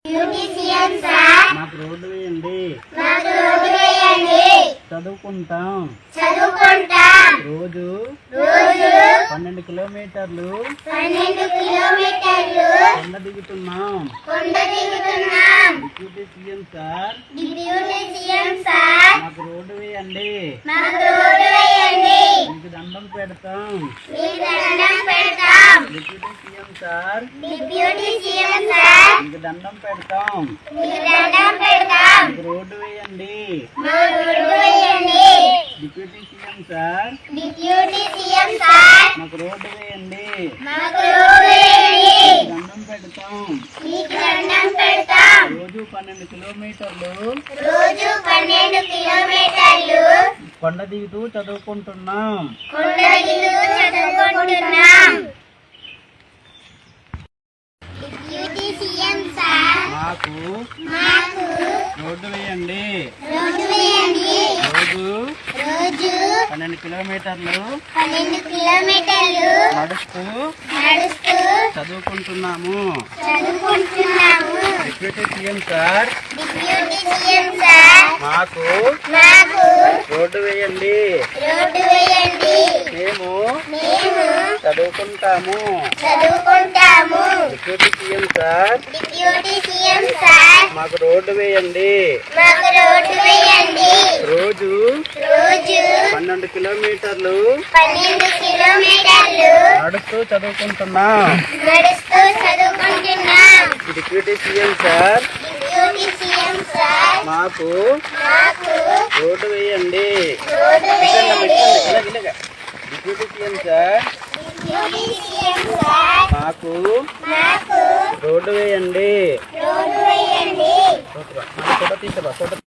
Beautician sir మాకు road వేయండి. చదువుకుంటాం రోజు 12 కిలోమీటర్లు కొండ దిగుతున్నాం. డిప్యూటీ సీఎం సార్ మాకు రోడ్డు వేయండి. మీకు దండం పెడతాం. డిప్యూటీ సీఎం సార్ మీకు దండం పెడతాం. మీకు రోడ్డు వేయండి. డిప్యూటీ సీఎం సార్ మాకు రోడ్డు వేయండి. దండం పెడతాం. రోజు 12 కిలోమీటర్లు కొండ దిగుతూ చదువుకుంటున్నాం. మాకు రోడ్డు వేయండి. రోజు 12 కిలోమీటర్లు నడుస్తూ చదువుకుంటున్నాము. డిప్యూటీ సీఎం సార్ మాకు రోడ్డు వేయండి. మేము చదువుకుంటాము. డిప్యూటీ సీఎం సార్ మాకు రోడ్డు వేయండి. రోజు 12 కిలోమీటర్లు నడుస్తూ చదువుకుంటున్నాం. డిప్యూటీ సీఎం సార్ మాకు రోడ్డు వేయండి. డిప్యూటీ సీఎం సార్ మాకు రోడ్డు వేయండి. ఫోటో తీసుకో.